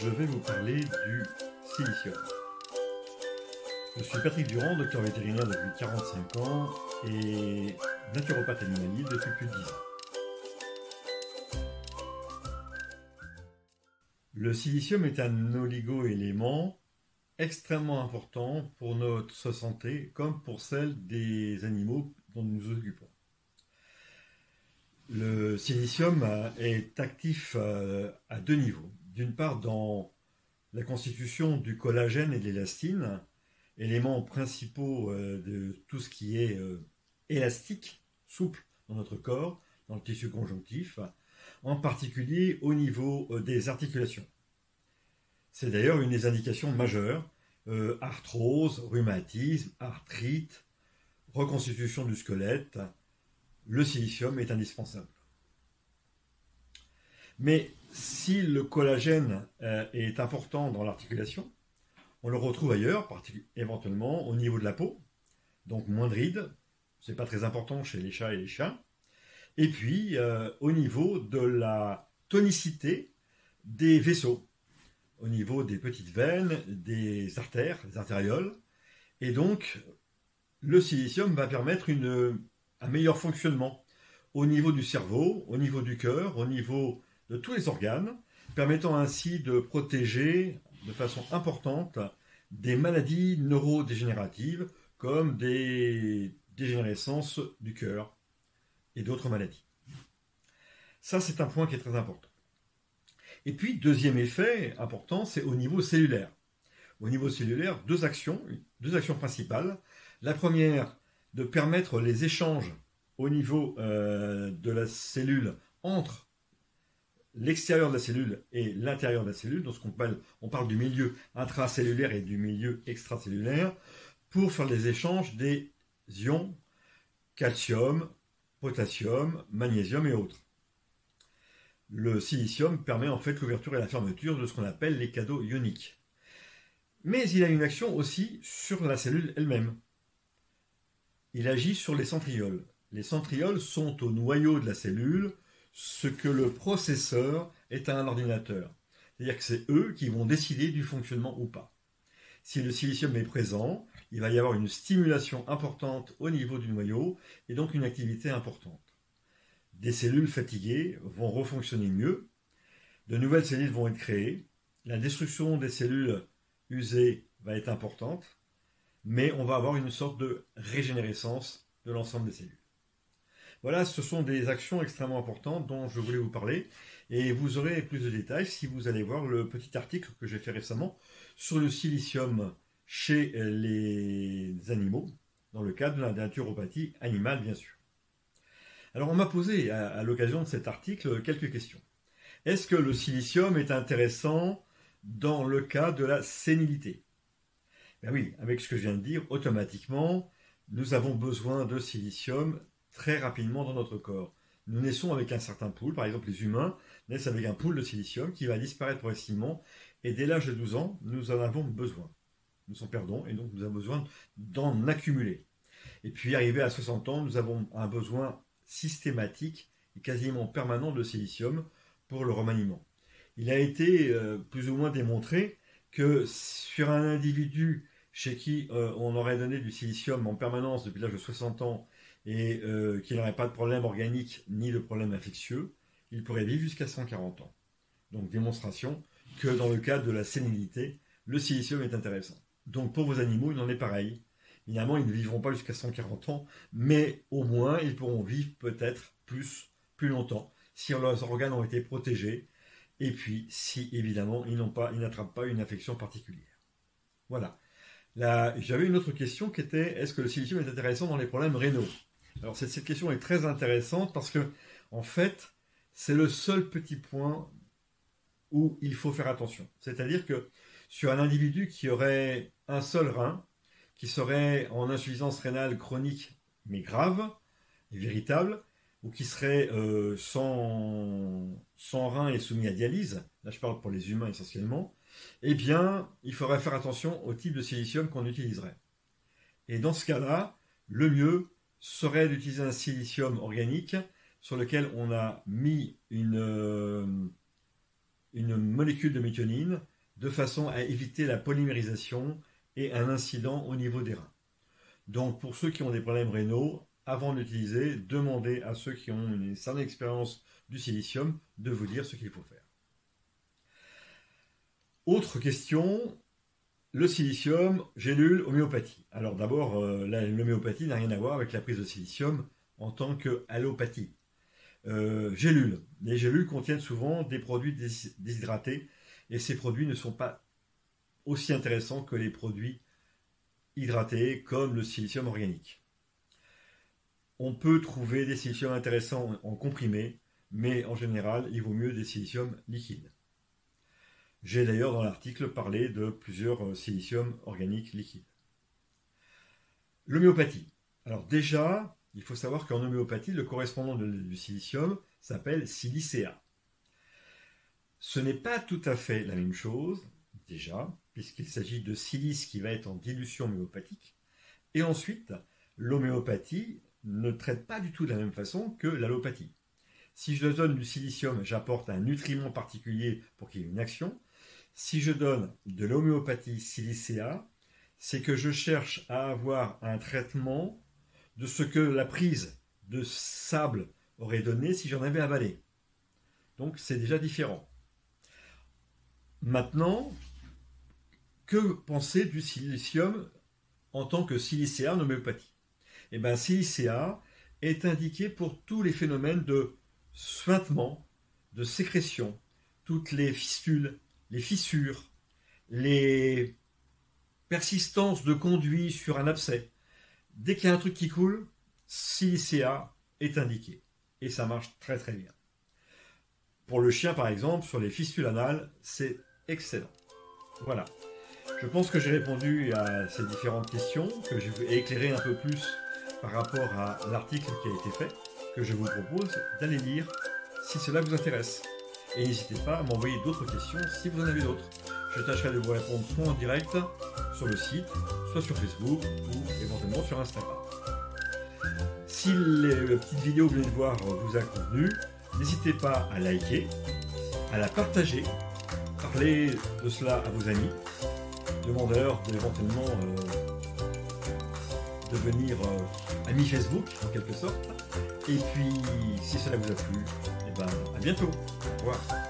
je vais vous parler du silicium. Je suis Patrick Durand, docteur vétérinaire depuis 45 ans et naturopathe animalier depuis plus de 10 ans. Le silicium est un oligo-élément extrêmement important pour notre santé comme pour celle des animaux dont nous nous occupons. Le silicium est actif à deux niveaux. D'une part, dans la constitution du collagène et de l'élastine, éléments principaux de tout ce qui est élastique, souple dans notre corps, dans le tissu conjonctif, en particulier au niveau des articulations. C'est d'ailleurs une des indications majeures, arthrose, rhumatisme, arthrite, reconstitution du squelette. Le silicium est indispensable. Mais si le collagène est important dans l'articulation, on le retrouve ailleurs, éventuellement au niveau de la peau, donc moins de rides, c'est pas très important chez les chats et les chiens, et puis au niveau de la tonicité des vaisseaux, au niveau des petites veines, des artères, des artérioles, et donc le silicium va permettre un meilleur fonctionnement au niveau du cerveau, au niveau du cœur, au niveau de tous les organes, permettant ainsi de protéger de façon importante des maladies neurodégénératives comme des dégénérescences du cœur et d'autres maladies. Ça, c'est un point qui est très important. Et puis, deuxième effet important, c'est au niveau cellulaire. Au niveau cellulaire, deux actions principales. La première, de permettre les échanges au niveau de la cellule entre l'extérieur de la cellule et l'intérieur de la cellule, donc on parle du milieu intracellulaire et du milieu extracellulaire, pour faire les échanges des ions calcium, potassium, magnésium et autres. Le silicium permet en fait l'ouverture et la fermeture de ce qu'on appelle les cadeaux ioniques. Mais il a une action aussi sur la cellule elle-même. Il agit sur les centrioles. Les centrioles sont au noyau de la cellule, ce que le processeur est à un ordinateur. C'est-à-dire que c'est eux qui vont décider du fonctionnement ou pas. Si le silicium est présent, il va y avoir une stimulation importante au niveau du noyau et donc une activité importante. Des cellules fatiguées vont refonctionner mieux, de nouvelles cellules vont être créées, la destruction des cellules usées va être importante, mais on va avoir une sorte de régénérescence de l'ensemble des cellules. Voilà, ce sont des actions extrêmement importantes dont je voulais vous parler, et vous aurez plus de détails si vous allez voir le petit article que j'ai fait récemment sur le silicium chez les animaux, dans le cadre de la naturopathie animale, bien sûr. Alors, on m'a posé à l'occasion de cet article quelques questions. Est-ce que le silicium est intéressant dans le cas de la sénilité ? Ben oui, avec ce que je viens de dire, automatiquement, nous avons besoin de silicium très rapidement dans notre corps. Nous naissons avec un certain pool, par exemple les humains naissent avec un pool de silicium qui va disparaître progressivement, et dès l'âge de 12 ans, nous en avons besoin. Nous en perdons, et donc nous avons besoin d'en accumuler. Et puis arrivé à 60 ans, nous avons un besoin systématique et quasiment permanent de silicium pour le remaniement. Il a été plus ou moins démontré que sur un individu chez qui on aurait donné du silicium en permanence depuis l'âge de 60 ans et qui n'aurait pas de problème organique ni de problème infectieux, il pourrait vivre jusqu'à 140 ans. Donc démonstration que dans le cas de la sénilité, le silicium est intéressant. Donc pour vos animaux, il en est pareil. Évidemment, ils ne vivront pas jusqu'à 140 ans, mais au moins, ils pourront vivre peut-être plus longtemps, si leurs organes ont été protégés, et puis si, évidemment, ils n'attrapent pas une infection particulière. Voilà. Là, j'avais une autre question qui était, est-ce que le silicium est intéressant dans les problèmes rénaux ? Alors, cette question est très intéressante parce que, en fait, c'est le seul petit point où il faut faire attention. C'est-à-dire que sur un individu qui aurait un seul rein, qui serait en insuffisance rénale chronique, mais grave et véritable, ou qui serait sans rein et soumis à dialyse, là je parle pour les humains essentiellement, eh bien, il faudrait faire attention au type de silicium qu'on utiliserait. Et dans ce cas-là, le mieux serait d'utiliser un silicium organique sur lequel on a mis une molécules de méthionine de façon à éviter la polymérisation et un incident au niveau des reins. Donc pour ceux qui ont des problèmes rénaux, avant d'utiliser, demandez à ceux qui ont une certaine expérience du silicium de vous dire ce qu'il faut faire. Autre question, le silicium, gélule, homéopathie. Alors d'abord, l'homéopathie n'a rien à voir avec la prise de silicium en tant qu'allopathie. Gélules. Les gélules contiennent souvent des produits déshydratés et ces produits ne sont pas aussi intéressants que les produits hydratés comme le silicium organique. On peut trouver des siliciums intéressants en comprimé, mais en général, il vaut mieux des siliciums liquides. J'ai d'ailleurs dans l'article parlé de plusieurs siliciums organiques liquides. L'homéopathie. Alors déjà, il faut savoir qu'en homéopathie, le correspondant du silicium s'appelle silicea. Ce n'est pas tout à fait la même chose, déjà, puisqu'il s'agit de silice qui va être en dilution homéopathique. Et ensuite, l'homéopathie ne traite pas du tout de la même façon que l'allopathie. Si je donne du silicium, j'apporte un nutriment particulier pour qu'il y ait une action. Si je donne de l'homéopathie silicea, c'est que je cherche à avoir un traitement de ce que la prise de sable aurait donné si j'en avais avalé. Donc c'est déjà différent. Maintenant, que penser du silicium en tant que silicea en homéopathie? Eh bien, silicea est indiqué pour tous les phénomènes de suintement, de sécrétion, toutes les fistules, les fissures, les persistances de conduit sur un abcès. Dès qu'il y a un truc qui coule, silicea est indiqué. Et ça marche très très bien. Pour le chien par exemple, sur les fistules anales, c'est excellent. Voilà. Je pense que j'ai répondu à ces différentes questions, que j'ai éclairé un peu plus par rapport à l'article qui a été fait, que je vous propose d'aller lire si cela vous intéresse. Et n'hésitez pas à m'envoyer d'autres questions si vous en avez d'autres. Je tâcherai de vous répondre soit en direct sur le site, soit sur Facebook ou éventuellement sur Instagram. Si la petite vidéo que vous venez de voir vous a convenu, n'hésitez pas à liker, à la partager, parlez de cela à vos amis, demandez-leur éventuellement devenir amis Facebook en quelque sorte. Et puis, si cela vous a plu, eh ben, à bientôt. Au revoir.